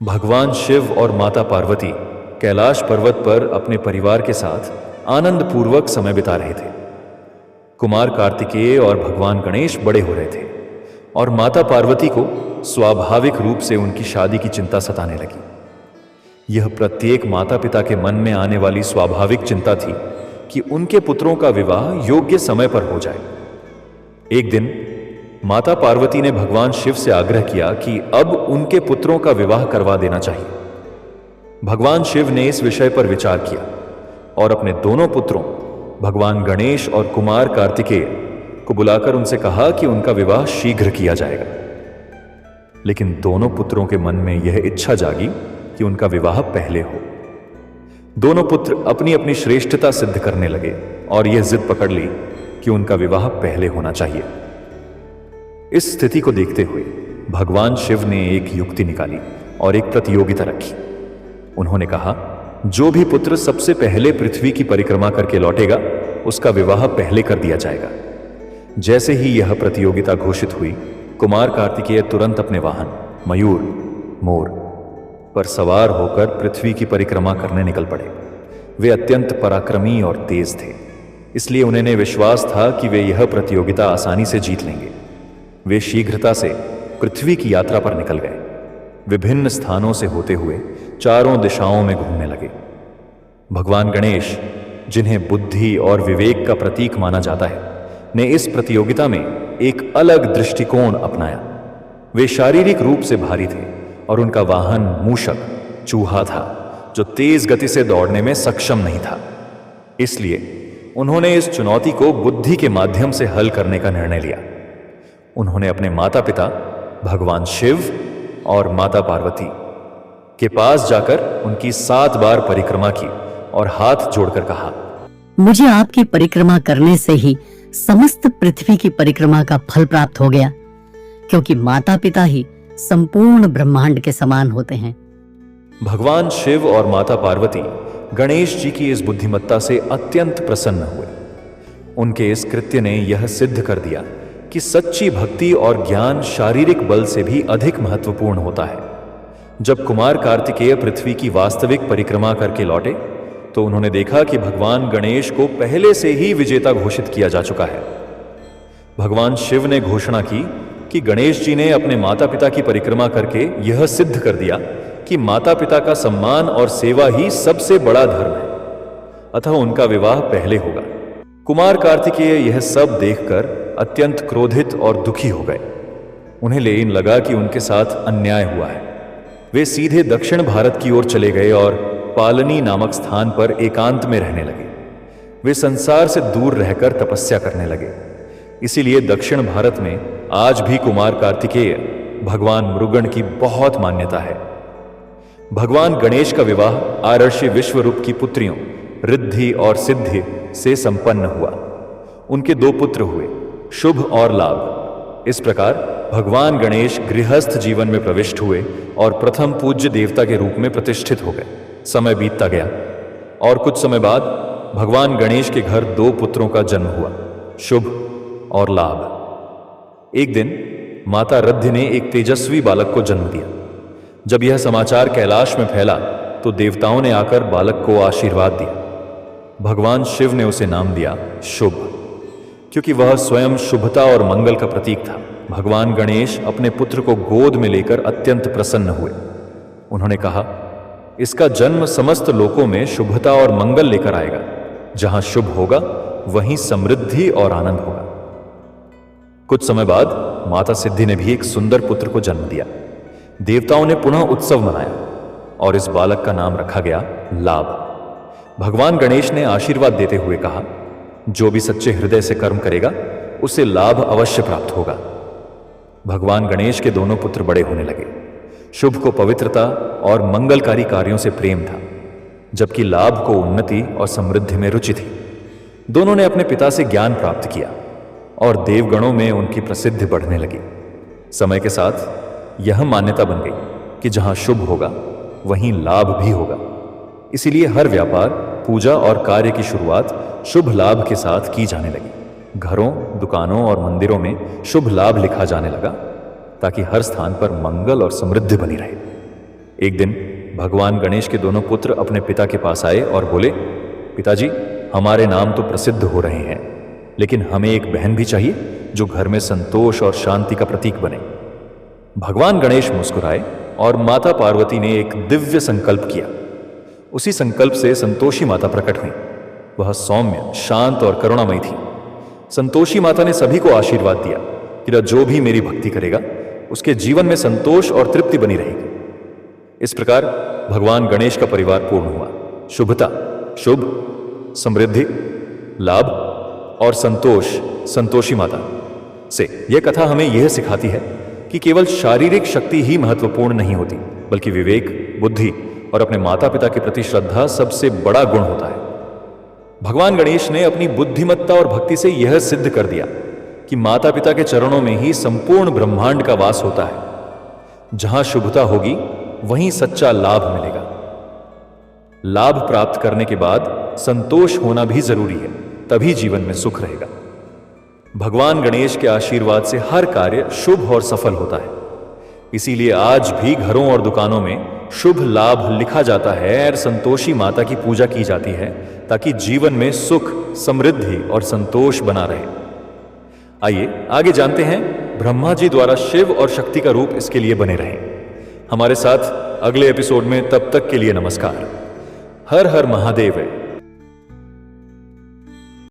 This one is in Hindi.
भगवान शिव और माता पार्वती कैलाश पर्वत पर अपने परिवार के साथ आनंद पूर्वक समय बिता रहे थे। कुमार कार्तिकेय और भगवान गणेश बड़े हो रहे थे और माता पार्वती को स्वाभाविक रूप से उनकी शादी की चिंता सताने लगी। यह प्रत्येक माता पिता के मन में आने वाली स्वाभाविक चिंता थी कि उनके पुत्रों का विवाह योग्य समय पर हो जाए। एक दिन माता पार्वती ने भगवान शिव से आग्रह किया कि अब उनके पुत्रों का विवाह करवा देना चाहिए। भगवान शिव ने इस विषय पर विचार किया और अपने दोनों पुत्रों भगवान गणेश और कुमार कार्तिकेय को बुलाकर उनसे कहा कि उनका विवाह शीघ्र किया जाएगा। लेकिन दोनों पुत्रों के मन में यह इच्छा जागी कि उनका विवाह पहले हो। दोनों पुत्र अपनी अपनी श्रेष्ठता सिद्ध करने लगे और यह जिद पकड़ ली कि उनका विवाह पहले होना चाहिए। इस स्थिति को देखते हुए भगवान शिव ने एक युक्ति निकाली और एक प्रतियोगिता रखी। उन्होंने कहा, जो भी पुत्र सबसे पहले पृथ्वी की परिक्रमा करके लौटेगा उसका विवाह पहले कर दिया जाएगा। जैसे ही यह प्रतियोगिता घोषित हुई, कुमार कार्तिकेय तुरंत अपने वाहन मयूर मोर पर सवार होकर पृथ्वी की परिक्रमा करने निकल पड़े। वे अत्यंत पराक्रमी और तेज थे, इसलिए उन्हें विश्वास था कि वे यह प्रतियोगिता आसानी से जीत लेंगे। वे शीघ्रता से पृथ्वी की यात्रा पर निकल गए। विभिन्न स्थानों से होते हुए चारों दिशाओं में घूमने लगे। भगवान गणेश, जिन्हें बुद्धि और विवेक का प्रतीक माना जाता है, ने इस प्रतियोगिता में एक अलग दृष्टिकोण अपनाया। वे शारीरिक रूप से भारी थे और उनका वाहन मूषक चूहा था, जो तेज गति से दौड़ने में सक्षम नहीं था। इसलिए उन्होंने इस चुनौती को बुद्धि के माध्यम से हल करने का निर्णय लिया। उन्होंने अपने माता पिता भगवान शिव और माता पार्वती के पास जाकर उनकी 7 बार परिक्रमा की और हाथ जोड़कर कहा, मुझे आपकी परिक्रमा करने से ही समस्त पृथ्वी की परिक्रमा का फल प्राप्त हो गया, क्योंकि माता पिता ही संपूर्ण ब्रह्मांड के समान होते हैं। भगवान शिव और माता पार्वती गणेश जी की इस बुद्धिमत्ता से अत्यंत प्रसन्न हुए। उनके इस कृत्य ने यह सिद्ध कर दिया कि सच्ची भक्ति और ज्ञान शारीरिक बल से भी अधिक महत्वपूर्ण होता है। जब कुमार कार्तिकेय पृथ्वी की वास्तविक परिक्रमा करके लौटे तो उन्होंने देखा कि भगवान गणेश को पहले से ही विजेता घोषित किया जा चुका है। भगवान शिव ने घोषणा की कि गणेश जी ने अपने माता पिता की परिक्रमा करके यह सिद्ध कर दिया कि माता पिता का सम्मान और सेवा ही सबसे बड़ा धर्म है, अतः उनका विवाह पहले होगा। कुमार कार्तिकेय यह सब देखकर अत्यंत क्रोधित और दुखी हो गए। उन्हें लेकिन लगा कि उनके साथ अन्याय हुआ है। वे सीधे दक्षिण भारत की ओर चले गए और पालनी नामक स्थान पर एकांत में रहने लगे। वे संसार से दूर रहकर तपस्या करने लगे। इसीलिए दक्षिण भारत में आज भी कुमार कार्तिकेय भगवान मृगण की बहुत मान्यता है। भगवान गणेश का विवाह आर्षि विश्वरूप की पुत्रियों रिद्धि और सिद्धि से संपन्न हुआ। उनके 2 पुत्र हुए, शुभ और लाभ। इस प्रकार भगवान गणेश गृहस्थ जीवन में प्रविष्ट हुए और प्रथम पूज्य देवता के रूप में प्रतिष्ठित हो गए। समय बीतता गया और कुछ समय बाद भगवान गणेश के घर 2 पुत्रों का जन्म हुआ, शुभ और लाभ। एक दिन माता रद्धि ने एक तेजस्वी बालक को जन्म दिया। जब यह समाचार कैलाश में फैला तो देवताओं ने आकर बालक को आशीर्वाद दिया। भगवान शिव ने उसे नाम दिया शुभ, क्योंकि वह स्वयं शुभता और मंगल का प्रतीक था। भगवान गणेश अपने पुत्र को गोद में लेकर अत्यंत प्रसन्न हुए। उन्होंने कहा, इसका जन्म समस्त लोकों में शुभता और मंगल लेकर आएगा। जहां शुभ होगा वहीं समृद्धि और आनंद होगा। कुछ समय बाद माता सिद्धि ने भी एक सुंदर पुत्र को जन्म दिया। देवताओं ने पुनः उत्सव मनाया और इस बालक का नाम रखा गया लाभ। भगवान गणेश ने आशीर्वाद देते हुए कहा, जो भी सच्चे हृदय से कर्म करेगा उसे लाभ अवश्य प्राप्त होगा। भगवान गणेश के दोनों पुत्र बड़े होने लगे। शुभ को पवित्रता और मंगलकारी कार्यों से प्रेम था, जबकि लाभ को उन्नति और समृद्धि में रुचि थी। दोनों ने अपने पिता से ज्ञान प्राप्त किया और देवगणों में उनकी प्रसिद्धि बढ़ने लगी। समय के साथ यह मान्यता बन गई कि जहां शुभ होगा वहीं लाभ भी होगा। इसीलिए हर व्यापार, पूजा और कार्य की शुरुआत शुभ लाभ के साथ की जाने लगी। घरों, दुकानों और मंदिरों में शुभ लाभ लिखा जाने लगा ताकि हर स्थान पर मंगल और समृद्धि बनी रहे। एक दिन भगवान गणेश के दोनों पुत्र अपने पिता के पास आए और बोले, पिताजी, हमारे नाम तो प्रसिद्ध हो रहे हैं, लेकिन हमें एक बहन भी चाहिए जो घर में संतोष और शांति का प्रतीक बने। भगवान गणेश मुस्कुराए और माता पार्वती ने एक दिव्य संकल्प किया। उसी संकल्प से संतोषी माता प्रकट हुई। वह सौम्य, शांत और करुणामयी थी। संतोषी माता ने सभी को आशीर्वाद दिया कि जो भी मेरी भक्ति करेगा उसके जीवन में संतोष और तृप्ति बनी रहेगी। इस प्रकार भगवान गणेश का परिवार पूर्ण हुआ। शुभता, शुभ, समृद्धि, लाभ और संतोष संतोषी माता से। यह कथा हमें यह सिखाती है कि केवल शारीरिक शक्ति ही महत्वपूर्ण नहीं होती, बल्कि विवेक, बुद्धि और अपने माता पिता के प्रति श्रद्धा सबसे बड़ा गुण होता है। भगवान गणेश ने अपनी बुद्धिमत्ता और भक्ति से यह सिद्ध कर दिया कि माता पिता के चरणों में ही संपूर्ण ब्रह्मांड का वास होता है। जहां शुभता होगी वहीं सच्चा लाभ मिलेगा। लाभ प्राप्त करने के बाद संतोष होना भी जरूरी है, तभी जीवन में सुख रहेगा। भगवान गणेश के आशीर्वाद से हर कार्य शुभ और सफल होता है। इसीलिए आज भी घरों और दुकानों में शुभ लाभ लिखा जाता है और संतोषी माता की पूजा की जाती है, ताकि जीवन में सुख, समृद्धि और संतोष बना रहे। आइए आगे जानते हैं ब्रह्मा जी द्वारा शिव और शक्ति का रूप इसके लिए बने रहे। हमारे साथ अगले एपिसोड में, तब तक के लिए नमस्कार। हर हर महादेव।